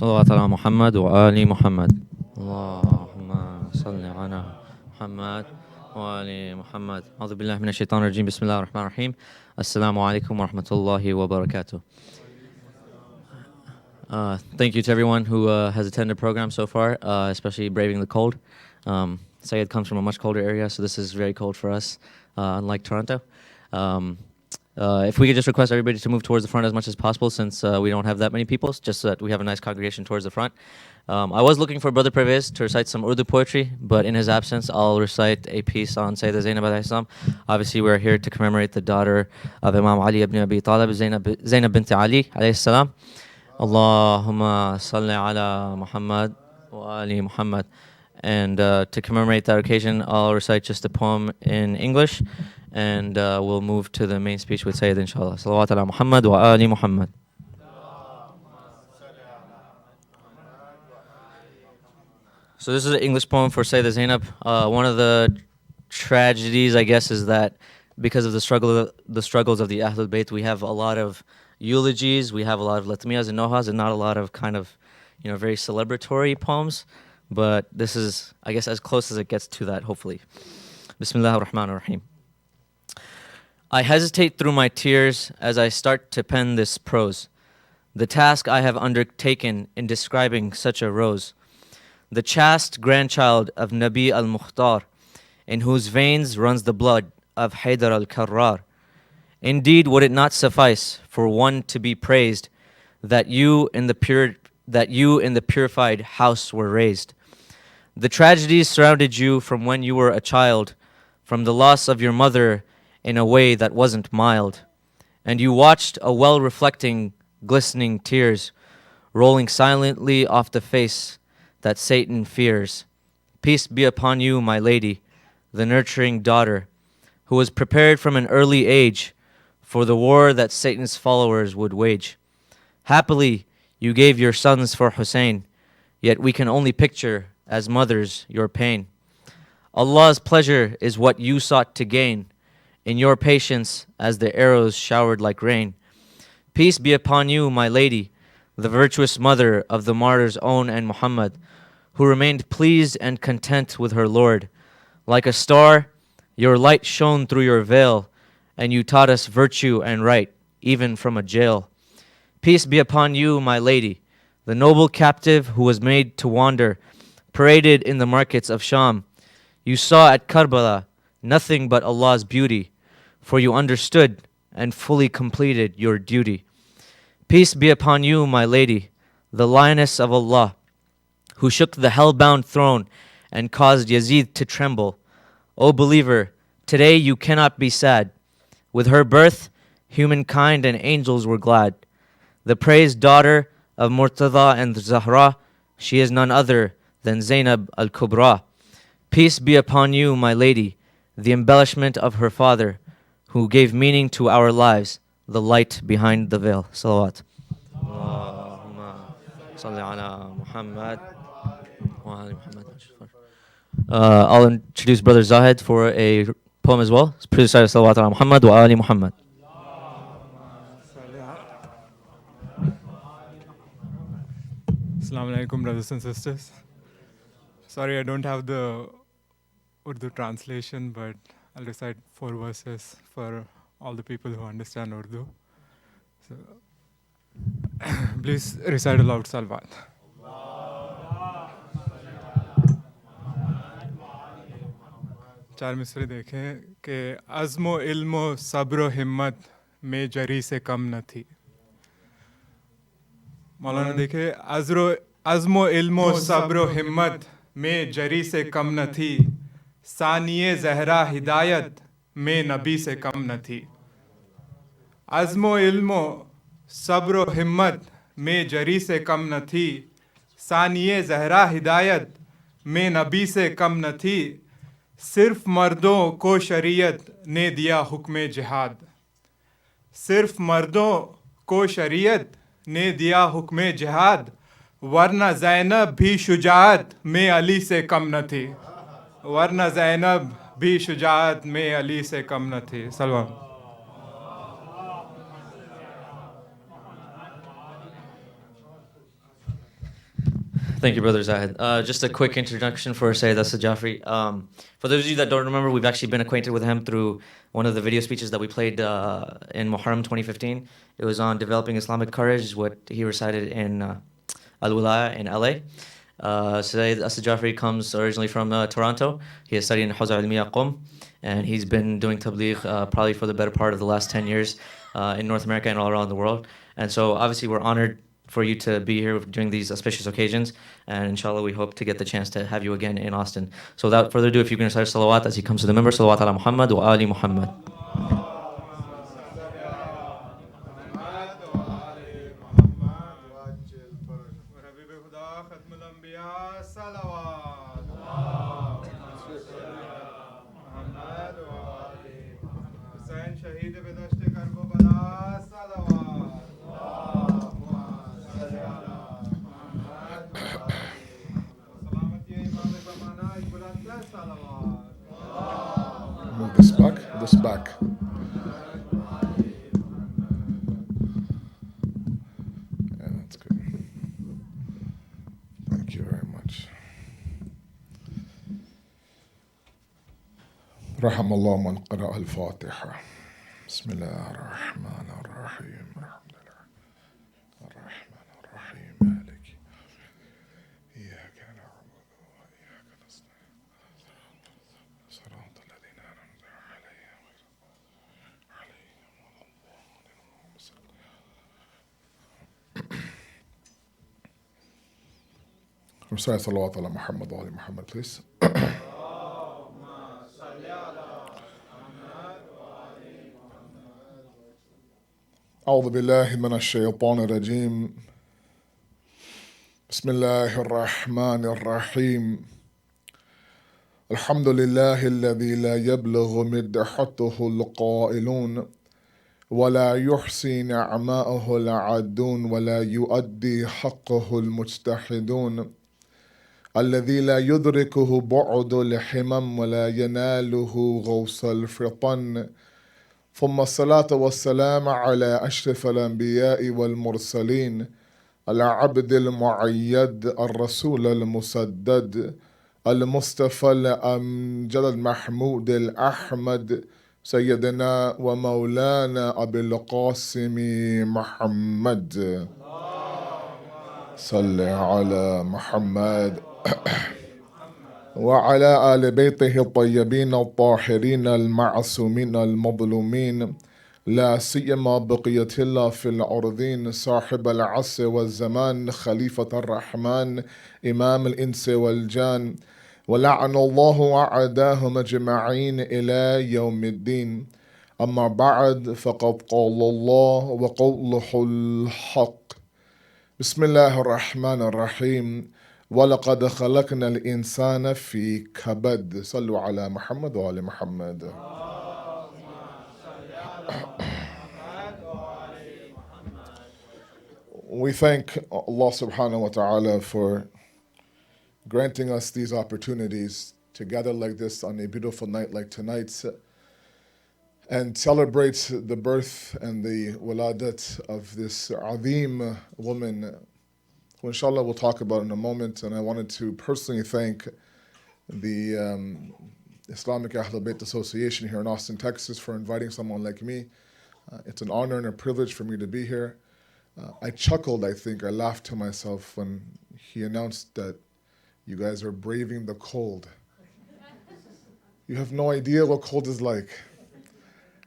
صلوات على محمد وآل محمد. اللهم صل على محمد وآل محمد. أعوذ بالله من الشيطان الرجيم. بسم الله الرحمن الرحيم. Assalamu alaikum wa rahmatullahi wa barakatuh. Thank you to everyone who has attended the program so far, especially braving the cold. Syed comes from a much colder area, so this is very cold for us, unlike Toronto. If we could just request everybody to move towards the front as much as possible, since we don't have that many people, just so that we have a nice congregation towards the front. I was looking for Brother Pervez to recite some Urdu poetry, but in his absence, I'll recite a piece on Sayyidah Zainab alayhi salam. Obviously, we're here to commemorate the daughter of Imam Ali ibn Abi Talib, Zainab bint Ali alayhi salam. Allahumma salli ala Muhammad wa ali Muhammad. And to commemorate that occasion, I'll recite just a poem in English, and we'll move to the main speech with Sayyid, inshallah. Salawat ala Muhammad wa ali Muhammad. So this is an English poem for Sayyidah Zainab. One of the tragedies, I guess, is that because of the struggles of the Ahlul Bayt, we have a lot of eulogies, we have a lot of latmiyas and nohas, and not a lot of kind of, very celebratory poems. But this is, I guess, as close as it gets to that, hopefully. Bismillah ar-Rahman ar-Rahim. I hesitate through my tears as I start to pen this prose, the task I have undertaken in describing such a rose, the chaste grandchild of Nabi al-Mukhtar, in whose veins runs the blood of Haydar al-Karrar. Indeed, would it not suffice for one to be praised that you in the purified house were raised? The tragedies surrounded you from when you were a child, from the loss of your mother in a way that wasn't mild, and you watched a well-reflecting, glistening tears rolling silently off the face that Satan fears. Peace be upon you, my lady, the nurturing daughter, who was prepared from an early age for the war that Satan's followers would wage. Happily, you gave your sons for Hussein, yet we can only picture as mothers your pain. Allah's pleasure is what you sought to gain in your patience as the arrows showered like rain. Peace be upon you, my lady, the virtuous mother of the martyr's own and Muhammad, who remained pleased and content with her Lord. Like a star, your light shone through your veil, and you taught us virtue and right, even from a jail. Peace be upon you, my lady, the noble captive who was made to wander, paraded in the markets of Sham. You saw at Karbala nothing but Allah's beauty, for you understood and fully completed your duty. Peace be upon you, my lady, the lioness of Allah, who shook the hell-bound throne and caused Yazid to tremble. O believer, today you cannot be sad. With her birth, humankind and angels were glad. The praised daughter of Murtada and Zahra, she is none other than Zainab al-Kubra. Peace be upon you, my lady, the embellishment of her father, who gave meaning to our lives, the light behind the veil. Salawat. Allahumma salli ala Muhammad wa ali Muhammad. I'll introduce Brother Zahid for a poem as well. Please recite Salawat ala Muhammad wa ali Muhammad. Assalamu alaikum, brothers and sisters. Sorry, I don't have the Urdu translation, but I'll recite 4 verses for all the people who understand Urdu. So, please recite aloud Salawat. चार मिसरे देखें कि अज़्म इल्म सब्र हिम्मत में जरी से कम न थी. मौलाना देखे अज़्म इल्म सब्र हिम्मत में जरी से कम न थी, सानिए ज़हरा हिदायत में नबी से कम न थी. अज़्म इल्म सब्र हिम्मत में जरी से कम न थी, सानिए ज़हरा हिदायत में नबी से कम न थी. सिर्फ मर्दों को शरीयत ने दिया हुक्म जिहाद, सिर्फ मर्दों को शरीयत ने दिया हुक्म जिहाद, वरना ज़ैनब भी शुजाअत में अली से कम न थी, वरना ज़ैनब भी शुजाअत में अली से कम न थी. सलवात. Thank you, Brother Zahid. Just a quick introduction for Sayyid Asad Jafri. For those of you that don't remember, we've actually been acquainted with him through one of the video speeches that we played in Muharram 2015. It was on developing Islamic courage, what he recited in Al-Wilaya in LA. Sayyid Asad Jafri comes originally from Toronto. He has studied in Hawza Ilmiya Qom, and he's been doing tabligh probably for the better part of the last 10 years in North America and all around the world. And so obviously we're honored for you to be here during these auspicious occasions, and inshallah we hope to get the chance to have you again in Austin. So without further ado, if you can recite salawat as he comes to the member, salawat ala Muhammad wa ali Muhammad. Move this back, this back. Yeah, that's good. Thank you very much. رحم الله من قرأ الفاتحة. بسم الله الرحمن الرحيم. الحمد لله الرحمن الرحيم مالك إياك نعبد وإياك نستعين صراط الذين أنعمت عليهم Recite salawat ala Muhammad wa ali Muhammad, please. أعوذ بالله من الشيطان الرجيم. بسم الله الرحمن الرحيم. الحمد لله الذي لا يبلغ مدحته القائلون ولا يحصي نعماءه العادون ولا يؤدي حقه المجتحدون، الذي لا يدركه بعد الحمم ولا يناله غوص الفطن، ثم الصلاة والسلام على أشرف الأنبياء والمرسلين، العبد المعيد الرسول المسدد المصطفى الأمجد المحمود الأحمد سيدنا ومولانا أبي القاسم محمد. صل على محمد وعلى آل بيته الطيبين الطاهرين المعصومين المظلومين، لا سيما بقية الله في الأرضين، صاحب العصر والزمان، خليفة الرحمن، إمام الإنس والجان، ولعن الله أعداهم أجمعين إلى يوم الدين. أما بعد، فقد قال الله وقوله الحق. بسم الله الرحمن الرحيم. ولقد خلقنا الإنسان في كبد. صلوا على محمد وآل محمد. We thank Allah subhanahu wa ta'ala for granting us these opportunities to gather like this on a beautiful night like tonight and celebrate the birth and the waladat of this azim woman, who inshallah we'll talk about in a moment. And I wanted to personally thank the Islamic Ahlul Bayt Association here in Austin, Texas, for inviting someone like me. It's an honor and a privilege for me to be here. I chuckled, I laughed to myself when he announced that you guys are braving the cold. You have no idea what cold is like.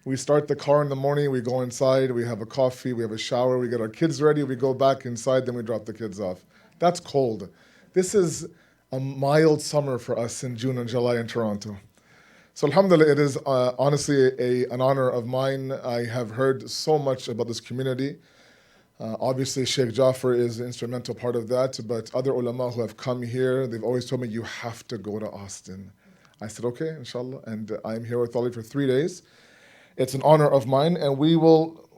We start the car in the morning, we go inside, we have a coffee, we have a shower, we get our kids ready, we go back inside, then we drop the kids off. That's cold. This is a mild summer for us in June and July in Toronto. So alhamdulillah, it is honestly an honor of mine. I have heard so much about this community. Obviously, Sheikh Jafar is an instrumental part of that, but other ulama who have come here, they've always told me, you have to go to Austin. I said, okay, inshallah, and I'm here with Ali for 3 days. It's an honor of mine, and we will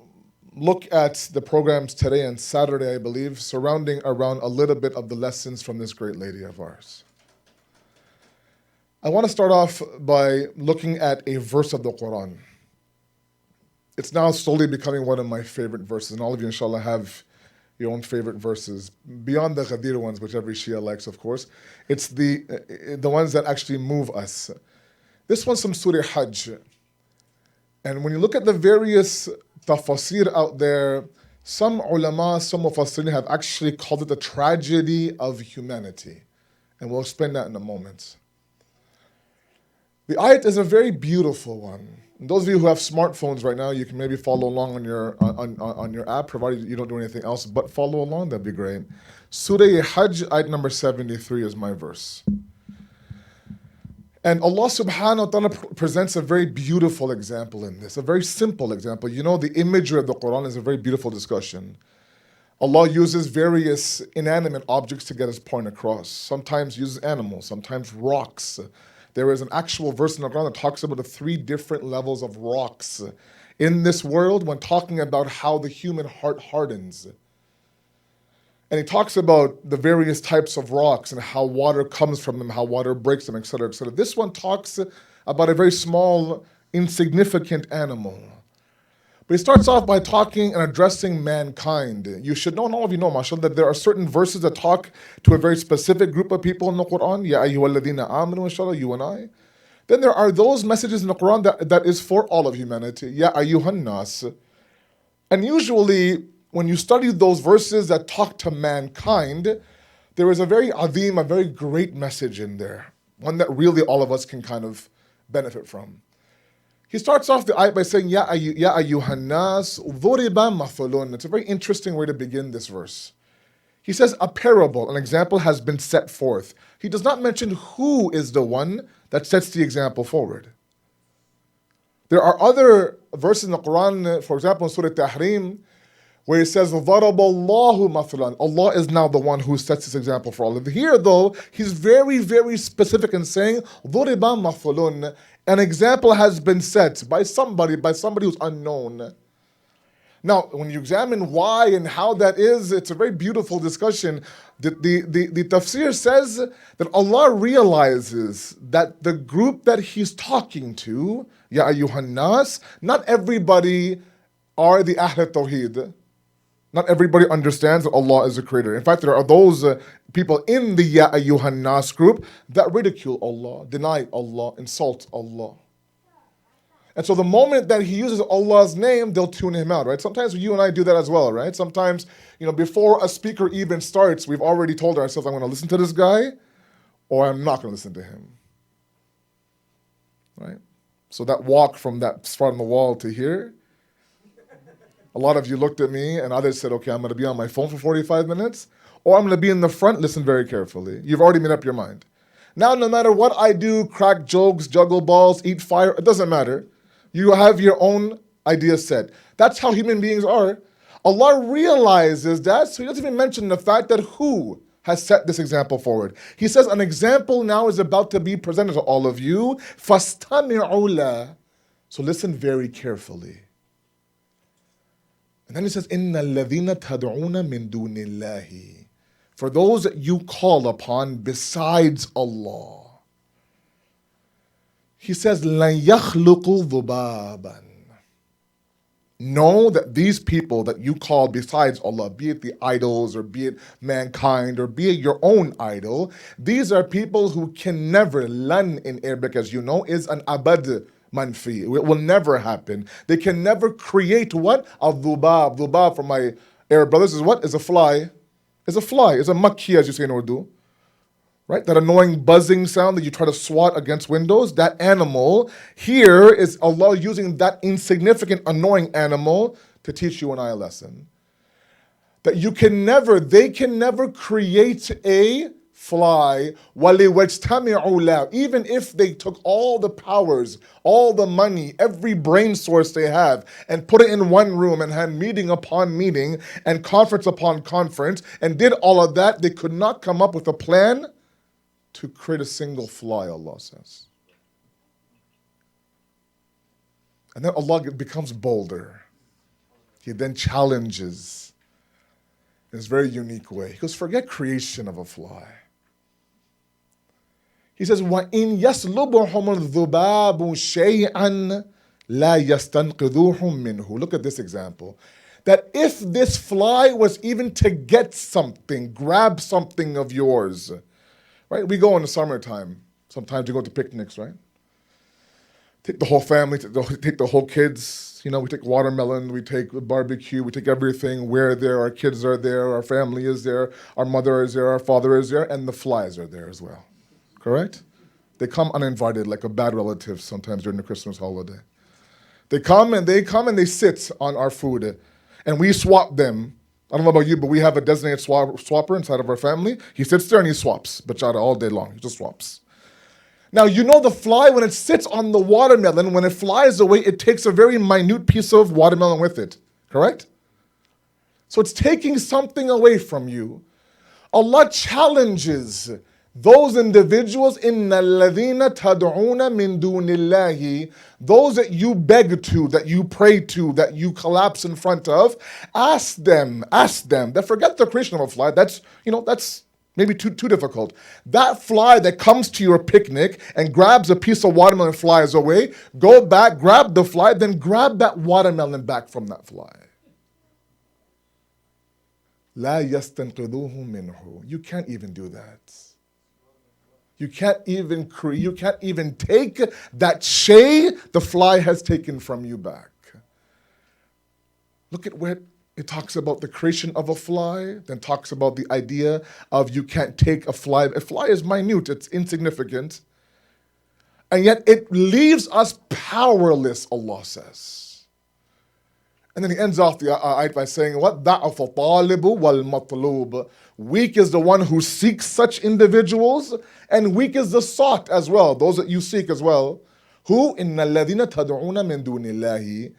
look at the programs today and Saturday, I believe, surrounding around a little bit of the lessons from this great lady of ours. I want to start off by looking at a verse of the Quran. It's now slowly becoming one of my favorite verses, and all of you, inshallah, have your own favorite verses, beyond the Ghadir ones, which every Shia likes, of course. It's the ones that actually move us. This one's from Surah Hajj. And when you look at the various tafasir out there, some ulama, some mufassirin have actually called it the tragedy of humanity. And we'll explain that in a moment. The ayat is a very beautiful one. And those of you who have smartphones right now, you can maybe follow along on your app, provided you don't do anything else, but follow along, that'd be great. Surah Hajj, ayat number 73 is my verse. And Allah subhanahu wa ta'ala presents a very beautiful example in this, a very simple example. You know, the imagery of the Quran is a very beautiful discussion. Allah uses various inanimate objects to get his point across. Sometimes uses animals, sometimes rocks. There is an actual verse in the Quran that talks about the 3 different levels of rocks in this world when talking about how the human heart hardens. And he talks about the various types of rocks and how water comes from them, how water breaks them, etc., etc. This one talks about a very small, insignificant animal. But he starts off by talking and addressing mankind. You should know, and all of you know, mashallah, that there are certain verses that talk to a very specific group of people in the Quran. Ya ayyuhalladhina amanu, inshallah, you and I. Then there are those messages in the Quran that is for all of humanity. Ya ayyuhan nas. And usually, when you study those verses that talk to mankind, there is a very azim, a very great message in there. One that really all of us can kind of benefit from. He starts off the ayat by saying, Ya ayyuhan nas, dhuriba mathalun. It's a very interesting way to begin this verse. He says, a parable, an example has been set forth. He does not mention who is the one that sets the example forward. There are other verses in the Quran, for example, in Surah Tahrim, where it says, ضَرَبَ اللَّهُ مَثْلًا. Allah is now the one who sets this example for all of them. Here, though, he's very, very specific in saying, ضُرِبَ مَثْلٌ. An example has been set by somebody who's unknown. Now, when you examine why and how that is, it's a very beautiful discussion. The tafsir says that Allah realizes that the group that he's talking to, Ya ayyuhan nas, not everybody are the Ahl Tawheed. Not everybody understands that Allah is the creator. In fact, there are those people in the Ya ayyuhan nas group that ridicule Allah, deny Allah, insult Allah. And so the moment that he uses Allah's name, they'll tune him out, right? Sometimes you and I do that as well, right? Sometimes, before a speaker even starts, we've already told ourselves, I'm going to listen to this guy, or I'm not going to listen to him. Right? So that walk from that spot on the wall to here, a lot of you looked at me and others said, okay, I'm going to be on my phone for 45 minutes, or I'm going to be in the front, listen very carefully. You've already made up your mind. Now, no matter what I do, crack jokes, juggle balls, eat fire, it doesn't matter. You have your own idea set. That's how human beings are. Allah realizes that, so he doesn't even mention the fact that who has set this example forward. He says an example now is about to be presented to all of you. فَاسْتَمِعُوا لَهُ. So listen very carefully. And then he says, إِنَّ الَّذِينَ تَدْعُونَ مِن دُونِ اللَّهِ. For those that you call upon besides Allah. He says, لَن يَخْلُقُوا ذُبَابًا. Know that these people that you call besides Allah, be it the idols or be it mankind or be it your own idol, these are people who can never, lan in Arabic as you know, is an abad manfi. It will never happen. They can never create what? A dhubab. Dhubab for my Arab brothers is what? Is a fly. Is a fly. Is a makhi as you say in Urdu. Right? That annoying buzzing sound that you try to swat against windows, that animal, here is Allah using that insignificant, annoying animal to teach you and I a lesson. That they can never create a fly, even if they took all the powers, all the money, every brain source they have, and put it in one room and had meeting upon meeting and conference upon conference, and did all of that, they could not come up with a plan to create a single fly, Allah says. And then Allah becomes bolder. He then challenges in this very unique way. He goes, forget creation of a fly. He says, وَإِن يَسْلُبُهُمُ الذُّبَابُ شَيْئًا لَا يَسْتَنْقِذُوهُ مِنْهُ. Look at this example. that if this fly was even to get something, grab something of yours, right? We go in the summertime. Sometimes we go to picnics, right? Take the whole family, take the whole kids. You know, we take watermelon, we take barbecue, we take everything. We're there, our kids are there, our family is there, our mother is there, our father is there, and the flies are there as well. Correct? They come uninvited, like a bad relative sometimes during the Christmas holiday. They come and they sit on our food, and we swap them. I don't know about you, but we have a designated swapper inside of our family. He sits there and he swaps, bachata, all day long. He just swaps. Now, you know the fly, when it sits on the watermelon, when it flies away, it takes a very minute piece of watermelon with it. Correct? So it's taking something away from you. Allah challenges those individuals, إِنَّ الَّذِينَ تَدْعُونَ مِن دُونِ اللَّهِ, those that you beg to, that you pray to, that you collapse in front of, ask them, that forget the creation of a fly, that's maybe too difficult. That fly that comes to your picnic and grabs a piece of watermelon and flies away, go back, grab the fly, then grab that watermelon back from that fly. لَا يَسْتَنْقِذُوهُ مِنْهُ. You can't even do that. You can't even take that shay the fly has taken from you back. Look at what it talks about, the creation of a fly, then talks about the idea of you can't take a fly. A fly is minute, it's insignificant. And yet it leaves us powerless, Allah says. And then he ends off the ayat by saying, what? ضَعَفَ طَالِبُ وَالْمَطْلُوبُ. Weak is the one who seeks such individuals, and weak is the sought as well, those that you seek as well. Who? إِنَّ الَّذِينَ تَدْعُونَ مِن دُونِ اللَّهِ.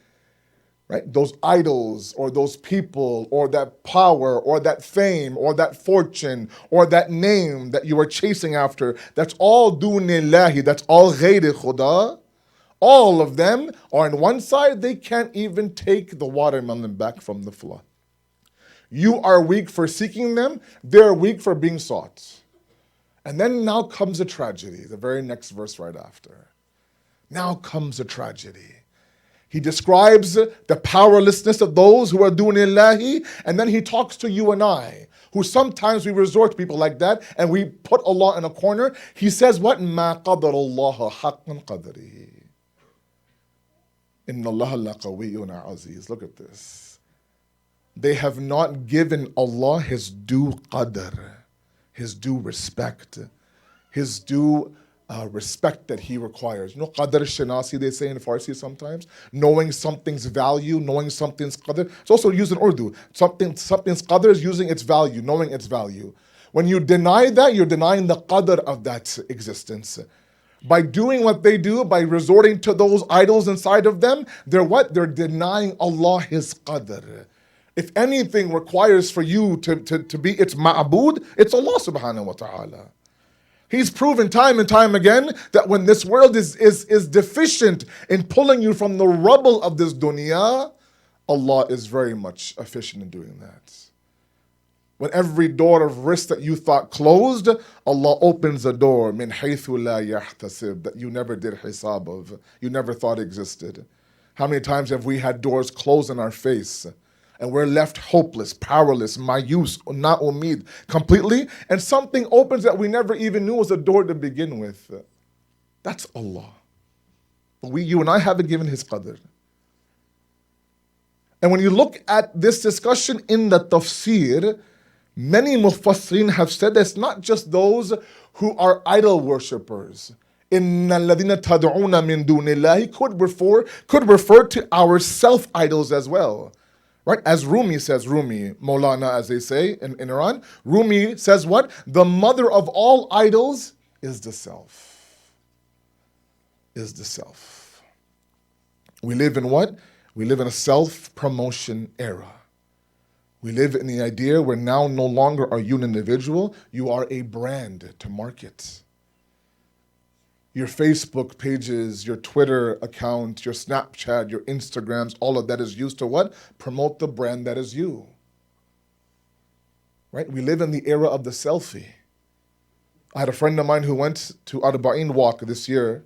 Right? Those idols, or those people, or that power, or that fame, or that fortune, or that name that you are chasing after, that's all dunillahi, that's all ghayri khuda. All of them are on one side, they can't even take the watermelon back from the fly. You are weak for seeking them, they're weak for being sought. And then now comes a tragedy, the very next verse right after. Now comes a tragedy. He describes the powerlessness of those who are dunillahi, and then he talks to you and I, who sometimes we resort to people like that, and we put Allah in a corner. He says what? مَا قَدَرَ اللَّهَ حَقًّا قَدْرِهِ. إِنَّ اللَّهَ لَقَوِيٌّ عَزِيزٌ. Look at this. They have not given Allah His due qadr, His due respect, His due respect that He requires. You know, qadr shinasi, they say in Farsi sometimes, knowing something's value, knowing something's qadr. It's also used in Urdu. Something's qadr is using its value, knowing its value. When you deny that, you're denying the qadr of that existence. By doing what they do, by resorting to those idols inside of them, they're what? They're denying Allah His qadr. If anything requires for you to be its ma'bud, it's Allah subhanahu wa ta'ala. He's proven time and time again that when this world is deficient in pulling you from the rubble of this dunya, Allah is very much efficient in doing that. When every door of risk that you thought closed, Allah opens a door, min haythu la yahtasib, that you never did hisab of, you never thought existed. How many times have we had doors closed in our face, and we're left hopeless, powerless, mayus, na umid, completely, and something opens that we never even knew was a door to begin with. That's Allah. But you and I haven't given His qadr. And when you look at this discussion in the tafsir, many mufassirin have said that it's not just those who are idol worshippers. Inna alladhina tad'una min dunillahi could refer to our self-idols as well. Right? As Rumi says, Maulana as they say in Iran, Rumi says what? The mother of all idols is the self. Is the self. We live in what? We live in a self-promotion era. We live in the idea where now no longer are you an individual, you are a brand to market. Your Facebook pages, your Twitter account, your Snapchat, your Instagrams, all of that is used to what? Promote the brand that is you. Right? We live in the era of the selfie. I had a friend of mine who went to Arba'in walk this year.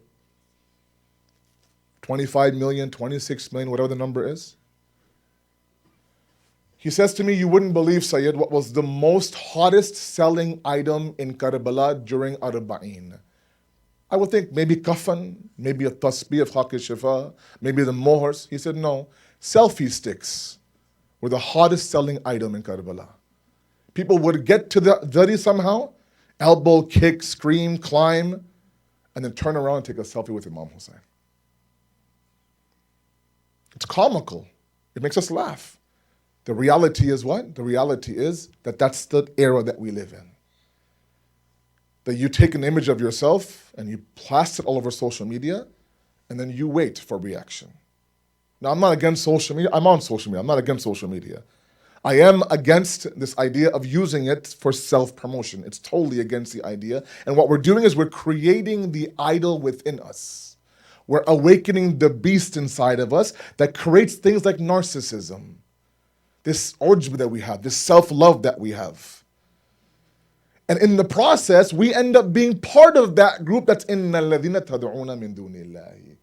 25 million, 26 million, whatever the number is. He says to me, you wouldn't believe, Sayyid, what was the most hottest selling item in Karbala during Arba'in. I would think maybe kafan, maybe a tasbih of Haqq Shifa, maybe the mohars. He said, no, selfie sticks were the hottest selling item in Karbala. People would get to the dhari somehow, elbow, kick, scream, climb, and then turn around and take a selfie with Imam Hussein. It's comical. It makes us laugh. The reality is what? The reality is that that's the era that we live in. That you take an image of yourself and you plaster it all over social media, and then you wait for reaction. Now, I'm not against social media. I'm on social media. I'm not against social media. I am against this idea of using it for self-promotion. It's totally against the idea. And what we're doing is we're creating the idol within us. We're awakening the beast inside of us that creates things like narcissism, this ujb that we have, this self-love that we have. And in the process, we end up being part of that group that's إِنَّ الَّذِينَ تَدْعُونَ مِن دُونِ اللَّهِ.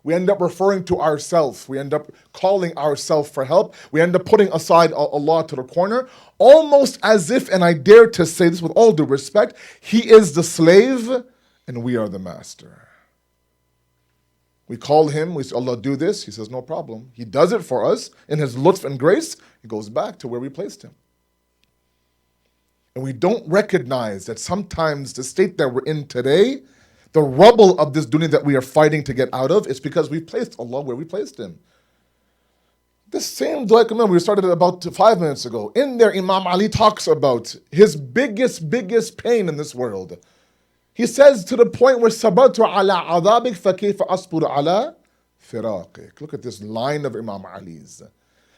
We end up referring to ourselves. We end up calling ourselves for help. We end up putting aside Allah to the corner, almost as if, and I dare to say this with all due respect, He is the slave and we are the master. We call Him, we say, Allah, do this. He says, no problem. He does it for us in His lutf and grace. He goes back to where we placed Him. And we don't recognize that sometimes the state that we're in today, the rubble of this dunya that we are fighting to get out of, is because we placed Allah where we placed Him. This same dua, we started it about 5 minutes ago. In there, Imam Ali talks about his biggest pain in this world. He says to the point where sabartu ala adabik fakayfa asbur ala firaqik. Look at this line of Imam Ali's.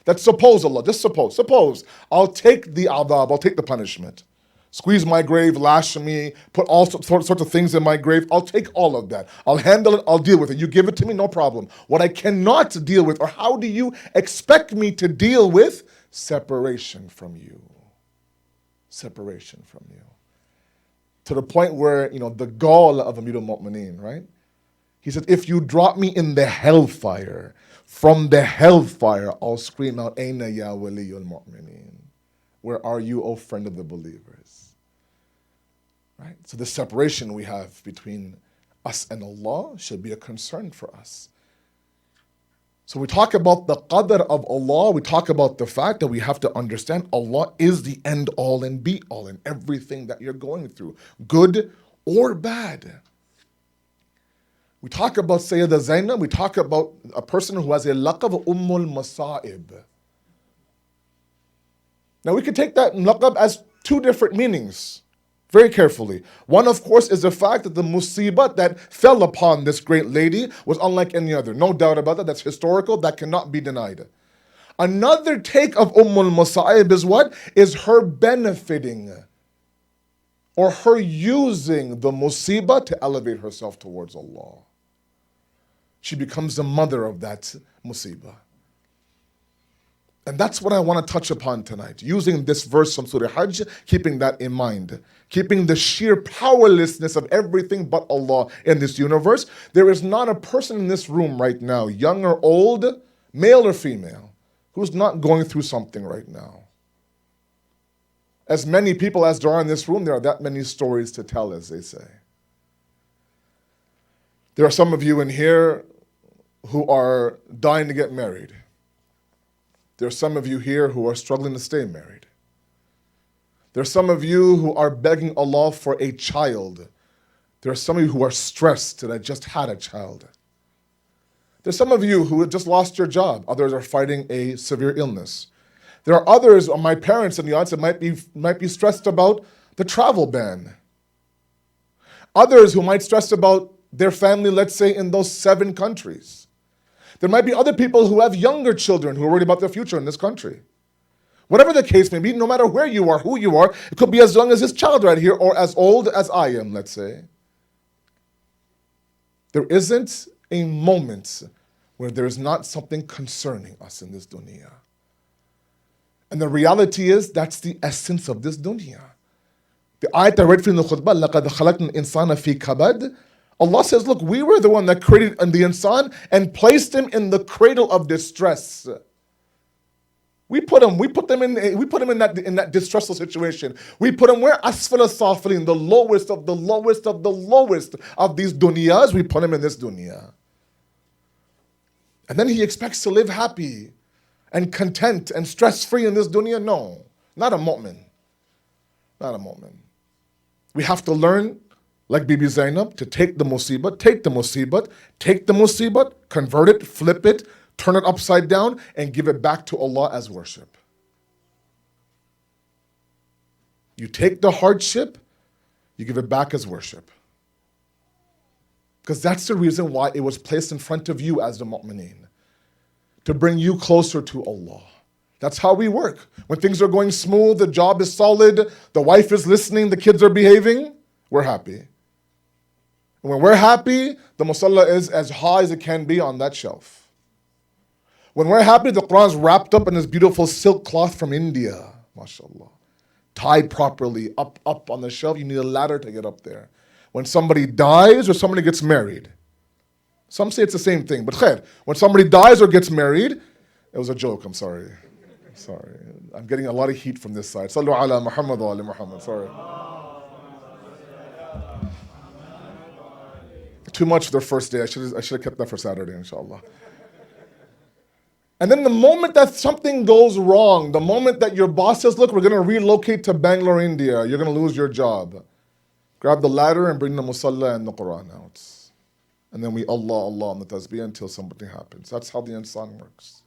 That suppose Allah, just suppose, I'll take the adab, I'll take the punishment. Squeeze my grave, lash me, put all sorts of things in my grave. I'll take all of that. I'll handle it, I'll deal with it. You give it to me, no problem. What I cannot deal with, or how do you expect me to deal with? Separation from you. Separation from you. To the point where, the gall of Amir al-Mu'mineen, right? He said, if you drop me in the hellfire, from the hellfire, I'll scream out, Aina ya waliyul mu'mineen. Where are you, O friend of the believers? Right? So the separation we have between us and Allah should be a concern for us. So we talk about the qadr of Allah, we talk about the fact that we have to understand Allah is the end all and be all in everything that you're going through, good or bad. We talk about Sayyida Zainab, we talk about a person who has a laqab Ummul Masa'ib. Now we could take that laqab as two different meanings, very carefully. One, of course, is the fact that the musibah that fell upon this great lady was unlike any other. No doubt about that, that's historical, that cannot be denied. Another take of Masa'ib is what? Is her benefiting or her using the musibah to elevate herself towards Allah. She becomes the mother of that musibah. And that's what I want to touch upon tonight, using this verse from Surah Hajj, keeping that in mind, keeping the sheer powerlessness of everything but Allah in this universe. There is not a person in this room right now, young or old, male or female, who's not going through something right now. As many people as there are in this room, there are that many stories to tell, as they say. There are some of you in here who are dying to get married. There are some of you here who are struggling to stay married. There are some of you who are begging Allah for a child. There are some of you who are stressed that I just had a child. There's some of you who have just lost your job. Others are fighting a severe illness. There are others, my parents in the audience, that might be stressed about the travel ban. Others who might stress about their family, let's say, in those 7 countries. There might be other people who have younger children who are worried about their future in this country. Whatever the case may be, no matter where you are, who you are, it could be as young as this child right here or as old as I am, let's say. There isn't a moment where there is not something concerning us in this dunya. And the reality is, that's the essence of this dunya. The ayat I read from the khutbah, لَقَدْ خَلَقْنَا الْإِنسَانَ فِي كَبَدٍ. Allah says, look, we were the one that created the insan and placed him in the cradle of distress. We put them in that distressful situation. We put them where? Asfala safilin, the lowest of the lowest of the lowest of these dunyas. We put them in this dunya. And then he expects to live happy and content and stress-free in this dunya? No, not a mu'min. Not a mu'min. We have to learn, like Bibi Zainab, to take the musibah, convert it, flip it, turn it upside down, and give it back to Allah as worship. You take the hardship, you give it back as worship. Because that's the reason why it was placed in front of you as the mu'mineen, to bring you closer to Allah. That's how we work. When things are going smooth, the job is solid, the wife is listening, the kids are behaving, we're happy. And when we're happy, the musalla is as high as it can be on that shelf. When we're happy, the Quran's wrapped up in this beautiful silk cloth from India, mashallah. Tied properly, up on the shelf. You need a ladder to get up there. When somebody dies or somebody gets married, some say it's the same thing, but khair, when somebody dies or gets married, it was a joke, I'm sorry. I'm getting a lot of heat from this side. Sallu ala Muhammad wa ali Muhammad, sorry. Too much for the first day. I should have kept that for Saturday, inshallah. And then the moment that something goes wrong, the moment that your boss says, look, we're going to relocate to Bangalore, India, you're going to lose your job. Grab the ladder and bring the musalla and the Quran out. And then we Allah on the tasbih until something happens. That's how the insan works.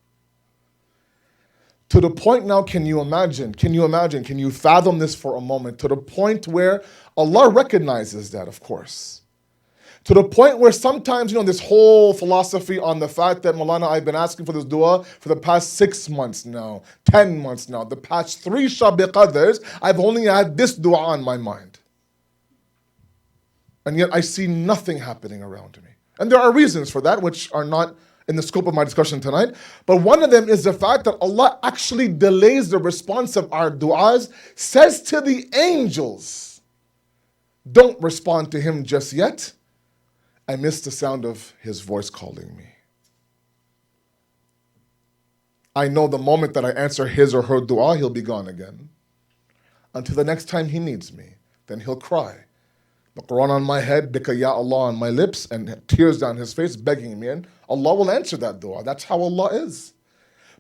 To the point now, can you fathom this for a moment? To the point where Allah recognizes that, of course. To the point where sometimes, this whole philosophy on the fact that, Maulana, I've been asking for this dua for the past 6 months now, 10 months now, the past 3 Shab Qadrs, I've only had this dua on my mind. And yet I see nothing happening around me. And there are reasons for that, which are not in the scope of my discussion tonight. But one of them is the fact that Allah actually delays the response of our du'as, says to the angels, don't respond to him just yet. I miss the sound of his voice calling me. I know the moment that I answer his or her dua, he'll be gone again. Until the next time he needs me, then he'll cry. The Quran on my head, Bika Ya Allah on my lips, and tears down his face, begging me, and Allah will answer that dua. That's how Allah is.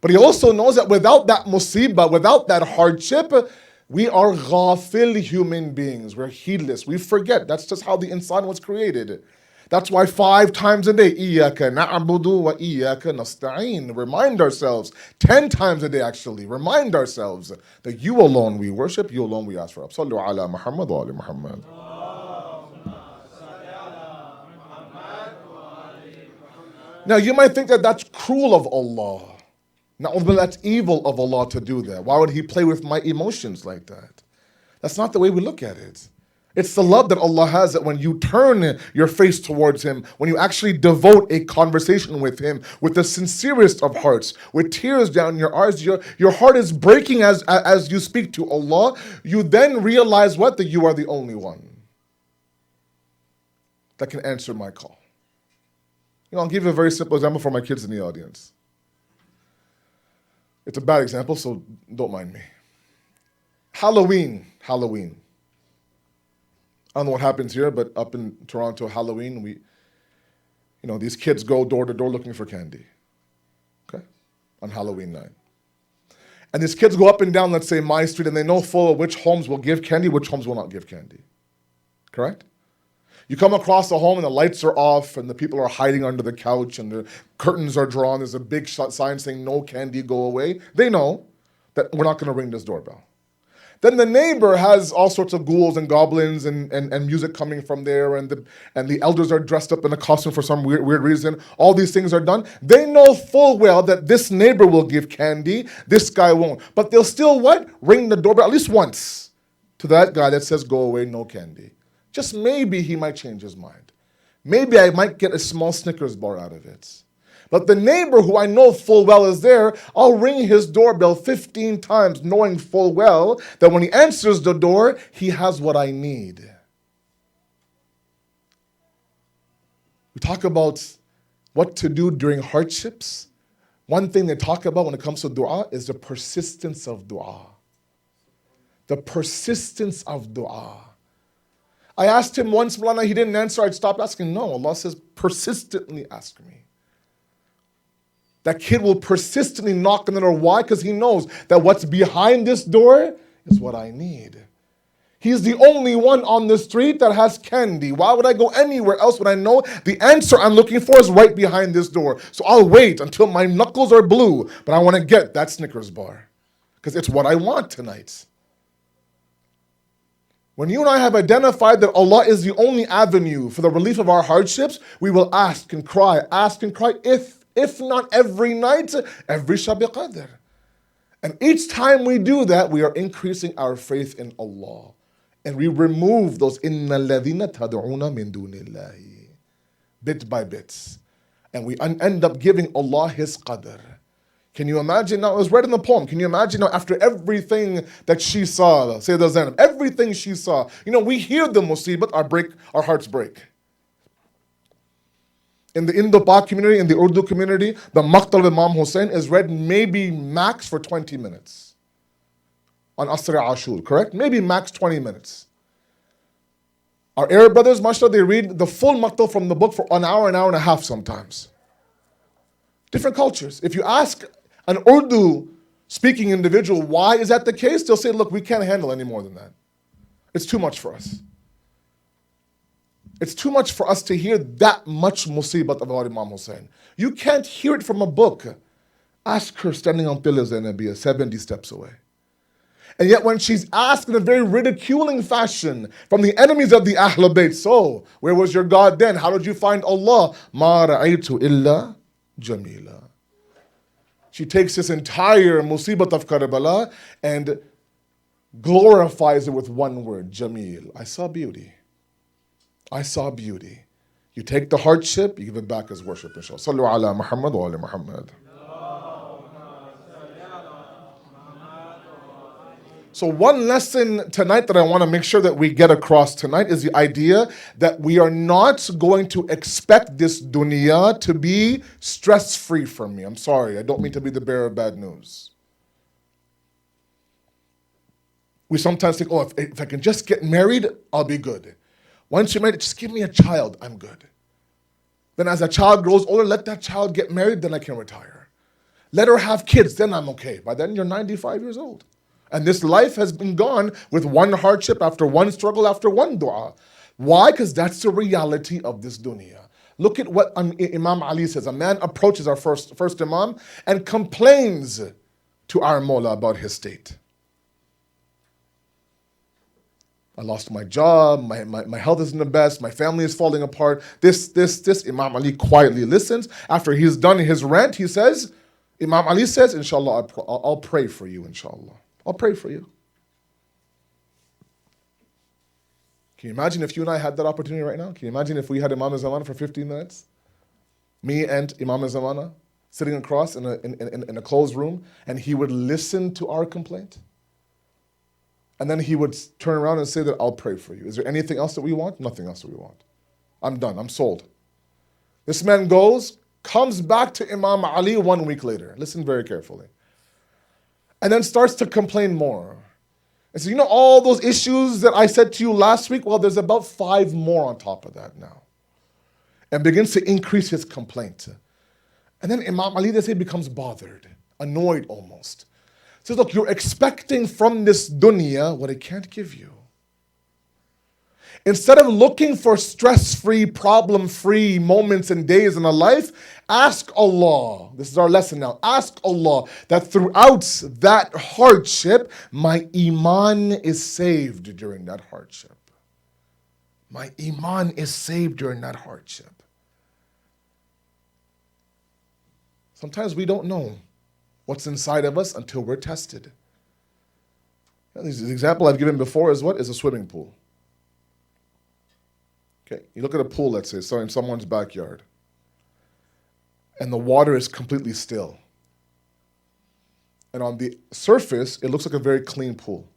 But he also knows that without that musibah, without that hardship, we are ghafil human beings. We're heedless. We forget. That's just how the insan was created. That's why 5 times a day, Iyaka na'budu wa iyaka nasta'een. Remind ourselves, 10 times a day actually, remind ourselves that you alone we worship, you alone we ask for. Sallu ala Muhammad wa ali Muhammad. Now you might think that that's cruel of Allah. Now that's evil of Allah to do that. Why would he play with my emotions like that? That's not the way we look at it. It's the love that Allah has, that when you turn your face towards him, when you actually devote a conversation with him with the sincerest of hearts, with tears down your eyes, your heart is breaking as you speak to Allah, you then realize what? That you are the only one that can answer my call. I'll give you a very simple example for my kids in the audience. It's a bad example, so don't mind me. Halloween. I don't know what happens here, but up in Toronto, Halloween, these kids go door to door looking for candy, okay, on Halloween night. And these kids go up and down, let's say, my street, and they know full of which homes will give candy, which homes will not give candy, correct? You come across a home and the lights are off and the people are hiding under the couch and the curtains are drawn. There's a big sign saying, no candy, go away. They know that we're not going to ring this doorbell. Then the neighbor has all sorts of ghouls and goblins and music coming from there, and the elders are dressed up in a costume for some weird reason. All these things are done. They know full well that this neighbor will give candy, this guy won't. But they'll still what? Ring the doorbell at least once to that guy that says, go away, no candy. Just maybe he might change his mind. Maybe I might get a small Snickers bar out of it. But the neighbor who I know full well is there, I'll ring his doorbell 15 times, knowing full well that when he answers the door, he has what I need. We talk about what to do during hardships. One thing they talk about when it comes to dua is the persistence of dua. The persistence of dua. I asked him once, Mulana, he didn't answer, I'd stop asking. No, Allah says, persistently ask me. That kid will persistently knock on the door. Why? Because he knows that what's behind this door is what I need. He's the only one on the street that has candy. Why would I go anywhere else when I know the answer I'm looking for is right behind this door? So I'll wait until my knuckles are blue, but I want to get that Snickers bar because it's what I want tonight. When you and I have identified that Allah is the only avenue for the relief of our hardships, we will ask and cry, if not every night, every Shab Qadr. And each time we do that, we are increasing our faith in Allah. And we remove those إِنَّ الَّذِينَ تَدْعُونَ مِن دُونِ اللَّهِ bit by bit. And we end up giving Allah His qadr. Can you imagine now? It was read in the poem. Can you imagine now after everything that she saw, Sayyidah Zainab, everything she saw, we hear the musibah, our hearts break. In the Indo-Pak community, in the Urdu community, the Maqtal of Imam Hussein is read maybe max for 20 minutes. On Asr Ashur, correct? Maybe max 20 minutes. Our Arab brothers, mashallah, they read the full Maqtal from the book for an hour and a half sometimes. Different cultures. If you ask an Urdu speaking individual, why is that the case? They'll say, look, we can't handle any more than that. It's too much for us. It's too much for us to hear that much musibat about Imam Hussein. You can't hear it from a book. Ask her standing on pillars in Nabiya, 70 steps away. And yet when she's asked in a very ridiculing fashion from the enemies of the Ahlul Bayt, so, where was your God then? How did you find Allah? Ma ra'aytu illa jamila. She takes this entire musibat of Karbala and glorifies it with one word, Jamil. I saw beauty. I saw beauty. You take the hardship, you give it back as worship, inshallah. Sallu ala Muhammad wa ala Muhammad. So one lesson tonight that I want to make sure that we get across tonight is the idea that we are not going to expect this dunya to be stress-free from me. I'm sorry, I don't mean to be the bearer of bad news. We sometimes think, if I can just get married, I'll be good. Once you're married, just give me a child, I'm good. Then as a child grows older, let that child get married, then I can retire. Let her have kids, then I'm okay. By then you're 95 years old. And this life has been gone with one hardship after one struggle after one dua. Why? Because that's the reality of this dunya. Look at what Imam Ali says. A man approaches our first Imam and complains to our Mawla about his state. I lost my job, my health isn't the best, my family is falling apart. This, Imam Ali quietly listens. After he's done his rant, Imam Ali says, inshallah, I'll pray for you, inshallah. I'll pray for you. Can you imagine if you and I had that opportunity right now? Can you imagine if we had Imam Zamana for 15 minutes? Me and Imam Zamana sitting across in a closed room, and he would listen to our complaint? And then he would turn around and say that I'll pray for you. Is there anything else that we want? Nothing else that we want. I'm done. I'm sold. This man goes, comes back to Imam Ali 1 week later. Listen very carefully. And then starts to complain more. And so, all those issues that I said to you last week, well, there's about 5 more on top of that now. And begins to increase his complaint. And then Imam Ali, they say, becomes bothered, annoyed almost. Says, look, you're expecting from this dunya what it can't give you. Instead of looking for stress-free, problem-free moments and days in a life, ask Allah, this is our lesson now, ask Allah that throughout that hardship, my iman is saved during that hardship. My iman is saved during that hardship. Sometimes we don't know what's inside of us until we're tested. The example I've given before is what? Is a swimming pool. Okay, you look at a pool, let's say, so in someone's backyard, and the water is completely still. And on the surface, it looks like a very clean pool.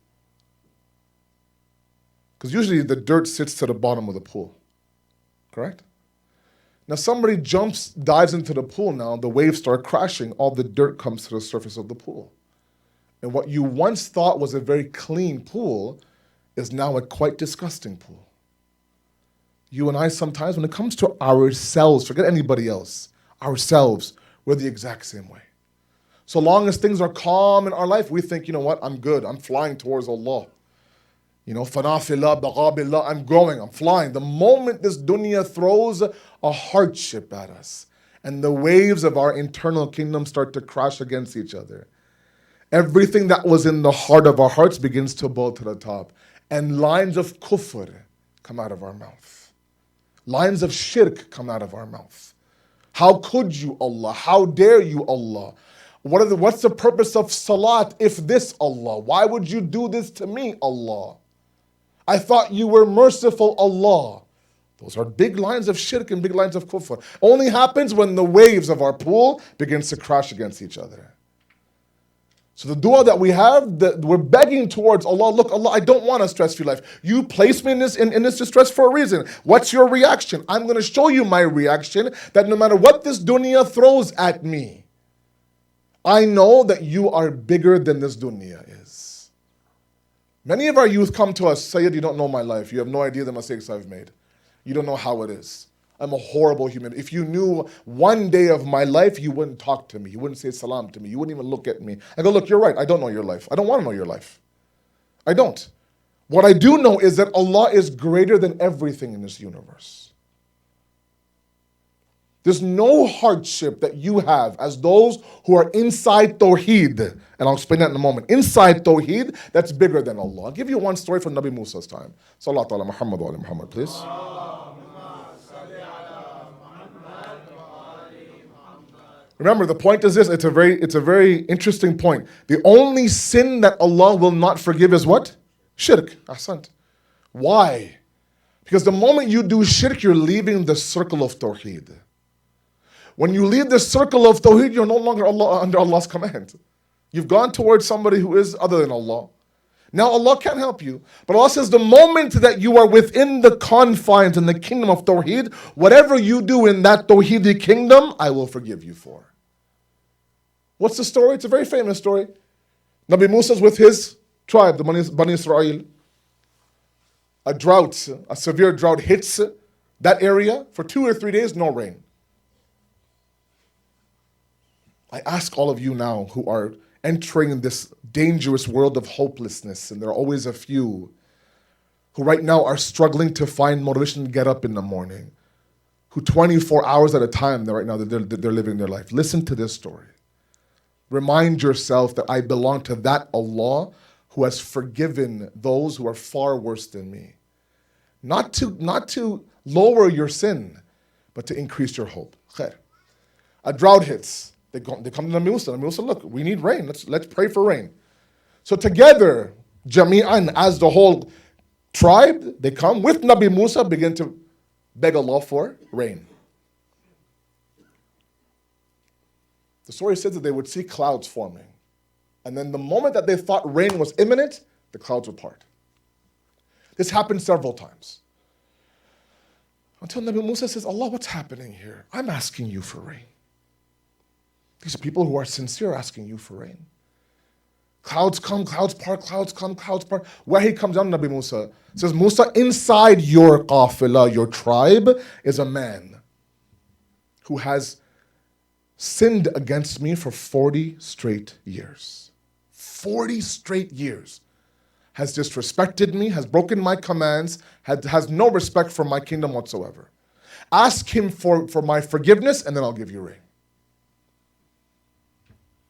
Because usually the dirt sits to the bottom of the pool, correct? Now somebody dives into the pool now, the waves start crashing, all the dirt comes to the surface of the pool. And what you once thought was a very clean pool is now a quite disgusting pool. You and I sometimes, when it comes to ourselves, forget anybody else, ourselves, we're the exact same way. So long as things are calm in our life, we think, you know what, I'm good, I'm flying towards Allah. You know, fanafillah, baqabillah, I'm growing, I'm flying. The moment this dunya throws a hardship at us, and the waves of our internal kingdom start to crash against each other, everything that was in the heart of our hearts begins to boil to the top. And lines of kufr come out of our mouth. Lines of shirk come out of our mouth. How could you, Allah? How dare you, Allah? What's the purpose of salat if this, Allah? Why would you do this to me, Allah? I thought you were merciful, Allah. Those are big lines of shirk and big lines of kufr. Only happens when the waves of our pool begins to crash against each other. So the dua that we have, we're begging towards Allah, look, Allah, I don't want a stress-free life. You placed me in this distress for a reason. What's your reaction? I'm going to show you my reaction, that no matter what this dunya throws at me, I know that you are bigger than this dunya is. Many of our youth come to us, Sayyid, you don't know my life. You have no idea the mistakes I've made. You don't know how it is. I'm a horrible human. If you knew one day of my life, you wouldn't talk to me. You wouldn't say salam to me. You wouldn't even look at me. I go, look, you're right. I don't know your life. I don't want to know your life. I don't. What I do know is that Allah is greater than everything in this universe. There's no hardship that you have as those who are inside Tawheed, and I'll explain that in a moment, inside Tawheed, that's bigger than Allah. I'll give you one story from Nabi Musa's time. Sallallahu ala Muhammad wa ala Muhammad, please. Remember, the point is this, it's a very interesting point. The only sin that Allah will not forgive is what? Shirk. Ahsant. Why? Because the moment you do shirk, you're leaving the circle of Tawheed. When you leave the circle of Tawheed, you're no longer under Allah's command. You've gone towards somebody who is other than Allah. Now Allah can't help you. But Allah says the moment that you are within the confines and the kingdom of Tawheed, whatever you do in that Tawheedi kingdom, I will forgive you for. What's the story? It's a very famous story. Nabi Musa's with his tribe, the Bani Israel. A drought, a severe drought hits that area. For 2 or 3 days, no rain. I ask all of you now who are entering this dangerous world of hopelessness, and there are always a few who right now are struggling to find motivation to get up in the morning, who 24 hours at a time, they're living their life. Listen to this story. Remind yourself that I belong to that Allah who has forgiven those who are far worse than me. Not to lower your sin, but to increase your hope. Khair. A drought hits. They come to Nabi Musa. Nabi Musa, look, we need rain. Let's pray for rain. So together, Jami'an, as the whole tribe, they come with Nabi Musa, begin to beg Allah for rain. The story says that they would see clouds forming. And then the moment that they thought rain was imminent, the clouds would part. This happened several times. Until Nabi Musa says, Allah, what's happening here? I'm asking you for rain. These are people who are sincere asking you for rain. Clouds come, clouds part, clouds come, clouds part. Where he comes down, Nabi Musa says, Musa, inside your qafilah, your tribe, is a man who has sinned against me for 40 straight years. 40 straight years. Has disrespected me, has broken my commands, has no respect for my kingdom whatsoever. Ask him for my forgiveness, and then I'll give you rain.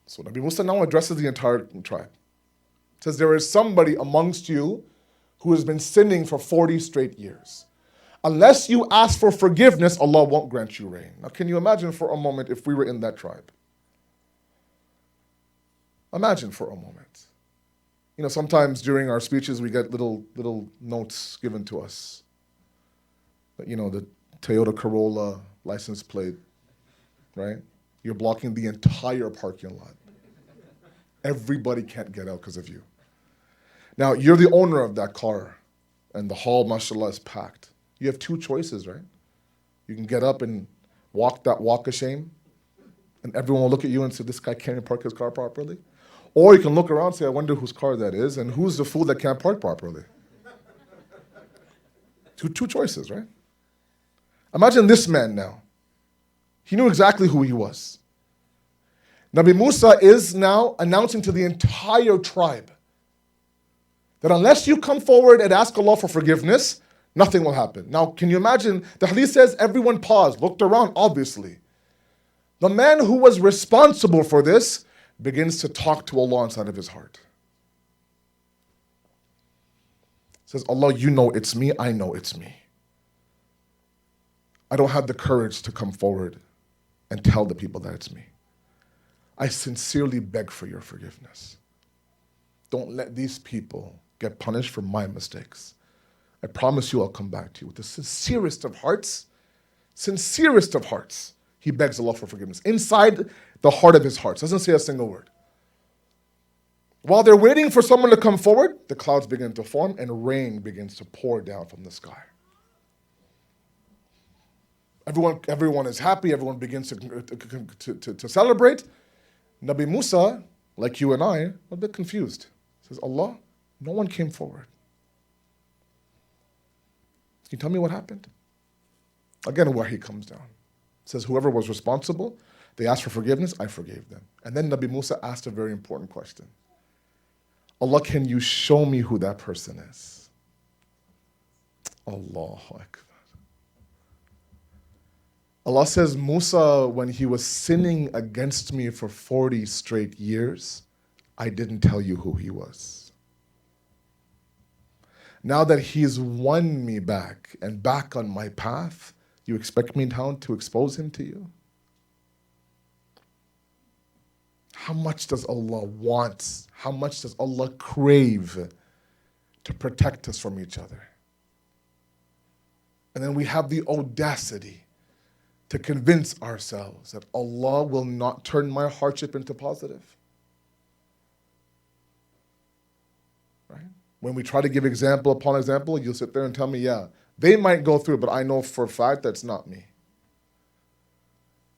So Nabi Musa now addresses the entire tribe. Says, there is somebody amongst you who has been sinning for 40 straight years. Unless you ask for forgiveness, Allah won't grant you rain. Now, can you imagine for a moment if we were in that tribe? Imagine for a moment. You know, sometimes during our speeches, we get little notes given to us. You know, the Toyota Corolla license plate, right? You're blocking the entire parking lot. Everybody can't get out because of you. Now, you're the owner of that car, and the hall, mashallah, is packed. You have two choices, right? You can get up and walk that walk of shame, and everyone will look at you and say, this guy can't even park his car properly. Or you can look around and say, I wonder whose car that is, and who's the fool that can't park properly. Two choices, right? Imagine this man now. He knew exactly who he was. Nabi Musa is now announcing to the entire tribe that unless you come forward and ask Allah for forgiveness, nothing will happen. Now, can you imagine? The hadith says everyone paused, looked around, obviously. The man who was responsible for this begins to talk to Allah inside of his heart. Says, Allah, you know it's me, I know it's me. I don't have the courage to come forward and tell the people that it's me. I sincerely beg for your forgiveness. Don't let these people get punished for my mistakes. I promise you I'll come back to you with the sincerest of hearts, he begs Allah for forgiveness. Inside the heart of his heart. Doesn't say a single word. While they're waiting for someone to come forward, the clouds begin to form and rain begins to pour down from the sky. Everyone is happy, everyone begins to celebrate. Nabi Musa, like you and I, a bit confused. Says, Allah, no one came forward. Can you tell me what happened? Again, where he comes down. Says, whoever was responsible, they asked for forgiveness, I forgave them. And then Nabi Musa asked a very important question. Allah, can you show me who that person is? Allahu Akbar. Allah says, Musa, when he was sinning against me for 40 straight years, I didn't tell you who he was. Now that he's won me back and back on my path, you expect me now to expose him to you? How much does Allah want? How much does Allah crave to protect us from each other? And then we have the audacity to convince ourselves that Allah will not turn my hardship into positive. Right? When we try to give example upon example, you'll sit there and tell me, yeah, they might go through, but I know for a fact that's not me.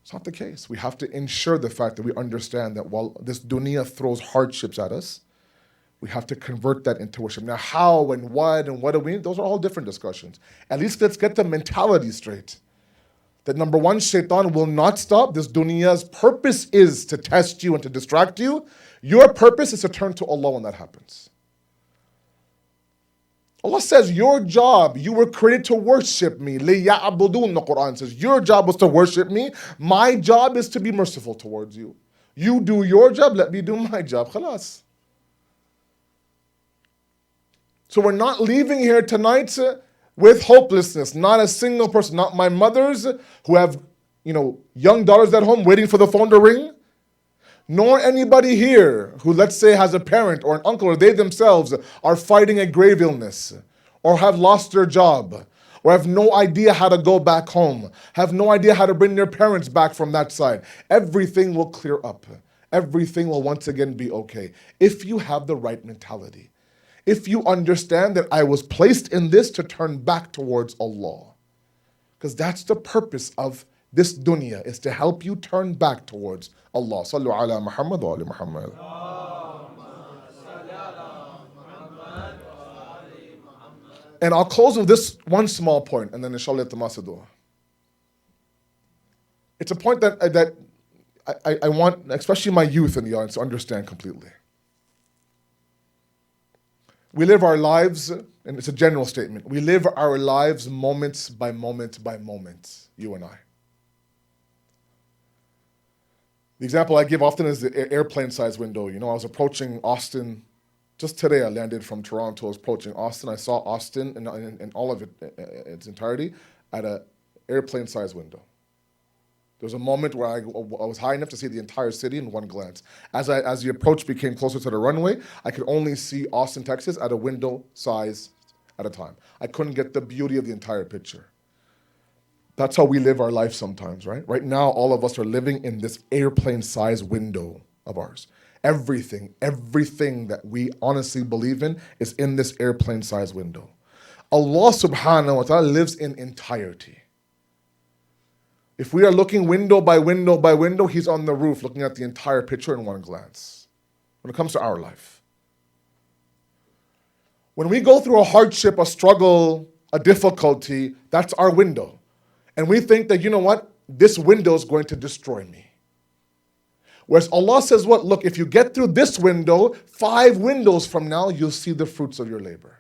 It's not the case. We have to ensure the fact that we understand that while this dunya throws hardships at us, we have to convert that into worship. Now, how and what do we need? Those are all different discussions. At least let's get the mentality straight. That number one, shaitan will not stop. This dunya's purpose is to test you and to distract you. Your purpose is to turn to Allah when that happens. Allah says, your job, you were created to worship me. لِيَعْبُدُونَ, the Quran says, your job was to worship me. My job is to be merciful towards you. You do your job, let me do my job. Khalas. So we're not leaving here tonight with hopelessness. Not a single person, not my mothers who have, young daughters at home waiting for the phone to ring, nor anybody here who, let's say, has a parent or an uncle or they themselves are fighting a grave illness or have lost their job or have no idea how to go back home, have no idea how to bring their parents back from that side. Everything will clear up. Everything will once again be okay if you have the right mentality. If you understand that I was placed in this to turn back towards Allah. Because that's the purpose of this dunya, is to help you turn back towards Allah. Sallu ala Muhammad wa ali Muhammad. And I'll close with this one small point, and then inshallah tamasadu. It's a point that I want, especially my youth in the audience, to understand completely. We live our lives, and it's a general statement, we live our lives moments by moment by moment, you and I. The example I give often is the airplane size window. I was approaching Austin. Just today I landed from Toronto, I was approaching Austin. I saw Austin in all of its entirety at an airplane size window. There was a moment where I was high enough to see the entire city in one glance. As the approach became closer to the runway, I could only see Austin, Texas at a window size at a time. I couldn't get the beauty of the entire picture. That's how we live our life sometimes, right? Right now, all of us are living in this airplane size window of ours. Everything that we honestly believe in is in this airplane size window. Allah subhanahu wa ta'ala lives in entirety. If we are looking window by window by window, he's on the roof looking at the entire picture in one glance. When it comes to our life. When we go through a hardship, a struggle, a difficulty, that's our window. And we think that, you know what? This window is going to destroy me. Whereas Allah says what? Look, if you get through this window, 5 windows from now, you'll see the fruits of your labor.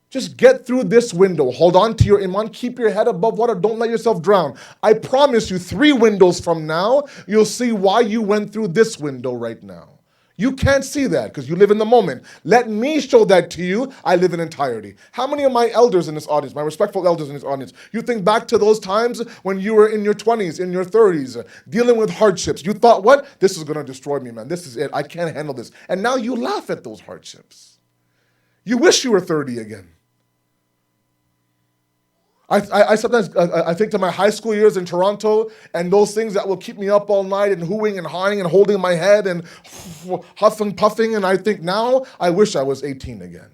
Just get through this window. Hold on to your iman. Keep your head above water. Don't let yourself drown. I promise you, 3 windows from now, you'll see why you went through this window right now. You can't see that because you live in the moment. Let me show that to you. I live in entirety. How many of my elders in this audience, my respectful elders in this audience, you think back to those times when you were in your 20s, in your 30s, dealing with hardships. You thought, what? This is going to destroy me, man. This is it. I can't handle this. And now you laugh at those hardships. You wish you were 30 again. I sometimes I think to my high school years in Toronto and those things that will keep me up all night and hooing and hawing and holding my head and huffing, puffing, and I think now I wish I was 18 again.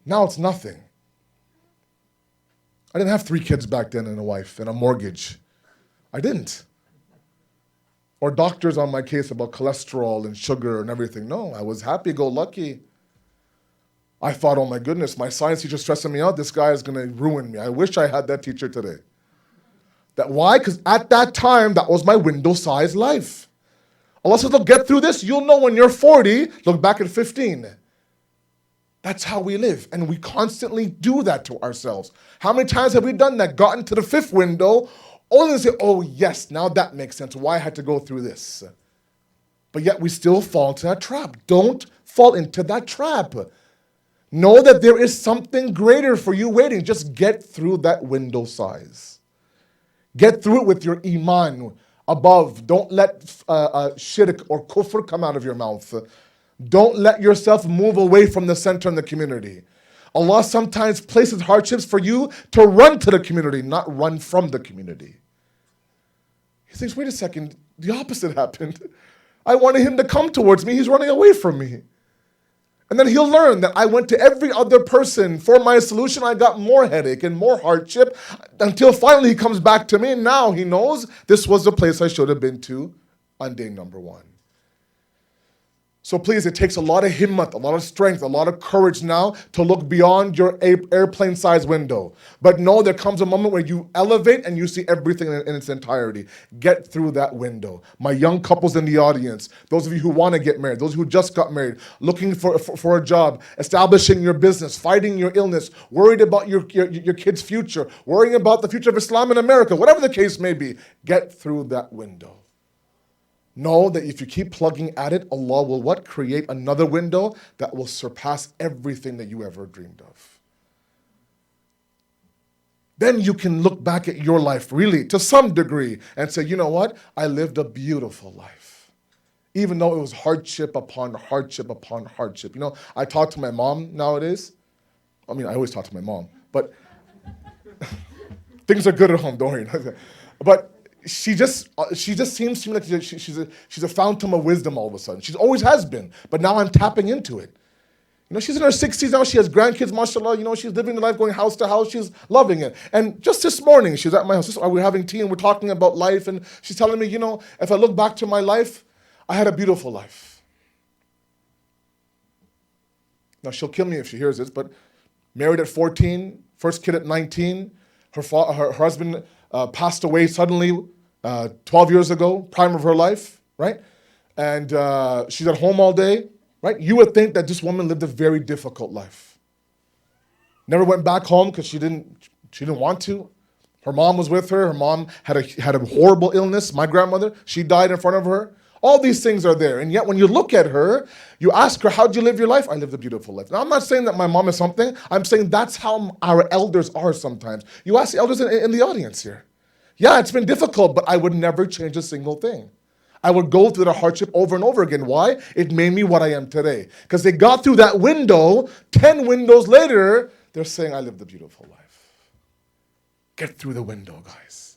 Now it's nothing. I didn't have 3 kids back then and a wife and a mortgage. I didn't. Or doctors on my case about cholesterol and sugar and everything. No, I was happy-go-lucky. I thought, oh my goodness, my science teacher stressing me out. This guy is going to ruin me. I wish I had that teacher today. Why? Because at that time, that was my window-sized life. Allah says, look, get through this. You'll know when you're 40, look back at 15. That's how we live. And we constantly do that to ourselves. How many times have we done that? Gotten to the 5th window, only to say, oh yes, now that makes sense. Why I had to go through this. But yet we still fall into that trap. Don't fall into that trap. Know that there is something greater for you waiting. Just get through that window size. Get through it with your iman above. Don't let shirk or kufr come out of your mouth. Don't let yourself move away from the center in the community. Allah sometimes places hardships for you to run to the community, not run from the community. He thinks, wait a second, the opposite happened. I wanted him to come towards me. He's running away from me. And then he'll learn that I went to every other person for my solution. I got more headache and more hardship until finally he comes back to me. And now he knows this was the place I should have been to on day number 1. So please, it takes a lot of himmat, a lot of strength, a lot of courage now to look beyond your airplane-sized window. But know there comes a moment where you elevate and you see everything in its entirety. Get through that window. My young couples in the audience, those of you who want to get married, those who just got married, looking for a job, establishing your business, fighting your illness, worried about your kid's future, worrying about the future of Islam in America, whatever the case may be, get through that window. Know that if you keep plugging at it, Allah will what? Create another window that will surpass everything that you ever dreamed of. Then you can look back at your life really to some degree and say, you know what? I lived a beautiful life. Even though it was hardship upon hardship upon hardship. You know, I talk to my mom nowadays. I mean, I always talk to my mom, but things are good at home, don't worry. But she just seems to me like she's a fountain of wisdom all of a sudden. She always has been, but now I'm tapping into it. You know, she's in her 60s now. She has grandkids, mashallah. You know, she's living the life, going house to house. She's loving it. And just this morning, she's at my house. We're having tea and we're talking about life. And she's telling me, you know, if I look back to my life, I had a beautiful life. Now, she'll kill me if she hears this, but married at 14, first kid at 19. Her husband passed away suddenly 12 years ago, prime of her life, right? And she's at home all day, right? You would think that this woman lived a very difficult life. Never went back home because she didn't want to. Her mom was with her. Her mom had a horrible illness. My grandmother, she died in front of her. All these things are there. And yet when you look at her, you ask her, how'd you live your life? I lived a beautiful life. Now, I'm not saying that my mom is something. I'm saying that's how our elders are sometimes. You ask the elders in the audience here. Yeah, it's been difficult, but I would never change a single thing. I would go through the hardship over and over again. Why? It made me what I am today. Because they got through that window, 10 windows later, they're saying, I lived a beautiful life. Get through the window, guys.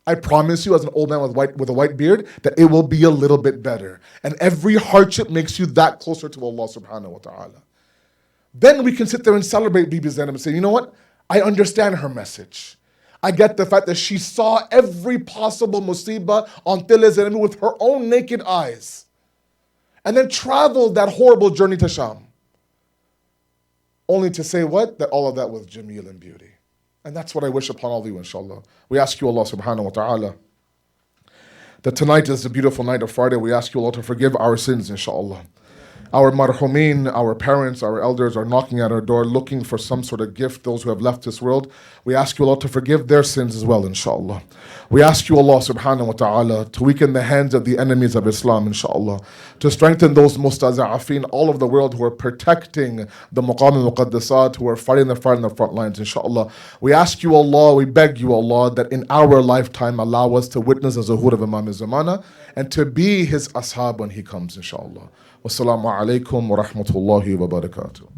I promise you, as an old man with a white beard, that it will be a little bit better. And every hardship makes you that closer to Allah subhanahu wa ta'ala. Then we can sit there and celebrate Bibi Zainab and say, you know what? I understand her message. I get the fact that she saw every possible musibah on Til's enemy with her own naked eyes. And then traveled that horrible journey to Sham. Only to say what? That all of that was Jameel and beauty. And that's what I wish upon all of you, inshallah. We ask you, Allah subhanahu wa ta'ala, that tonight is a beautiful night of Friday. We ask you, Allah, to forgive our sins, inshallah. Our marhumin, our parents, our elders are knocking at our door looking for some sort of gift, those who have left this world. We ask you, Allah, to forgive their sins as well, inshallah. We ask you, Allah subhanahu wa ta'ala, to weaken the hands of the enemies of Islam, inshallah. To strengthen those mustaza'afin all over the world who are protecting the Maqam al-Muqaddasat, who are fighting the fight in the front lines, inshallah. We ask you, Allah, we beg you, Allah, that in our lifetime allow us to witness the zuhur of Imam Zamana and to be his ashab when he comes, inshallah. Wassalamu alaikum wa rahmatullahi wa barakatuh.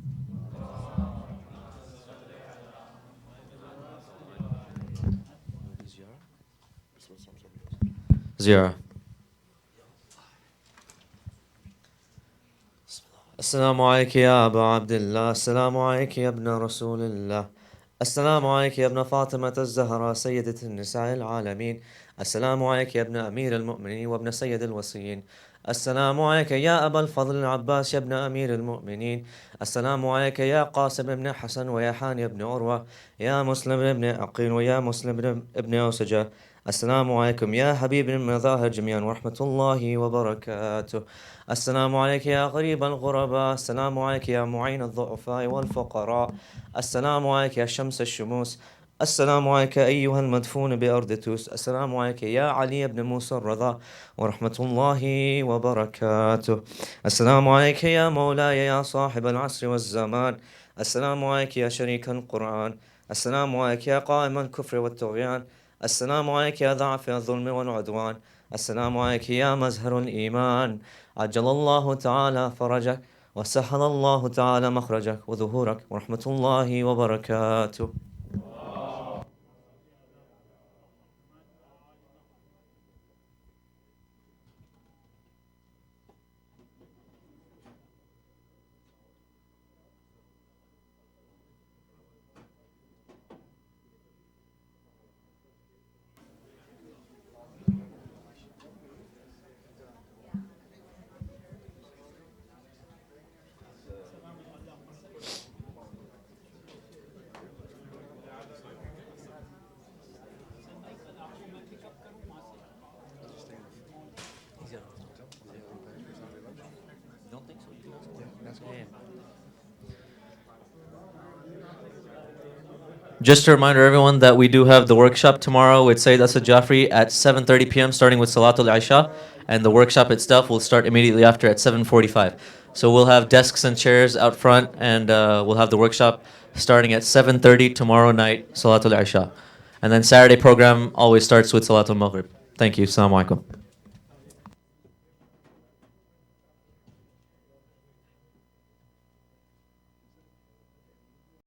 Ziyarah. السلام عليك يا أبا عبد الله السلام عليك يا ابن رسول الله السلام عليك يا ابن فاطمة الزهراء سيدة النساء العالمين السلام عليك يا ابن أمير المؤمنين وابن سيد الوصيين السلام عليك يا أبا الفضل العباس يا ابن أمير المؤمنين السلام عليك يا قاسم بن حسن ويا حاني بن عروة يا مسلم بن عقيل ويا مسلم بن أوسجة السلام عليكم يا حبيب المظاهر جميعا ورحمة الله وبركاته السلام عليك يا غريب الغرباء السلام عليك يا معين الضعفاء والفقراء السلام عليك يا شمس الشموس السلام عليك أيها المدفون بأرض توس السلام عليك يا علي بن موسى الرضا ورحمة الله وبركاته السلام عليك يا مولاي يا صاحب العصر والزمان السلام عليك يا شريك القرآن السلام عليك يا قائم الكفر والطغيان السلام عليك يا ضعف الظلم والعدوان السلام عليك يا مزهر الإيمان عجل الله تعالى فرجك وسهل الله تعالى مخرجك وظهورك ورحمة الله وبركاته. Just a reminder, everyone, that we do have the workshop tomorrow with Sayyid Asad Jafri at 7:30 p.m. starting with Salatul Isha, and the workshop itself will start immediately after at 7:45. So we'll have desks and chairs out front, and we'll have the workshop starting at 7:30 tomorrow night, Salatul Isha. And then Saturday program always starts with Salatul Maghrib. Thank you. Assalamu alaikum.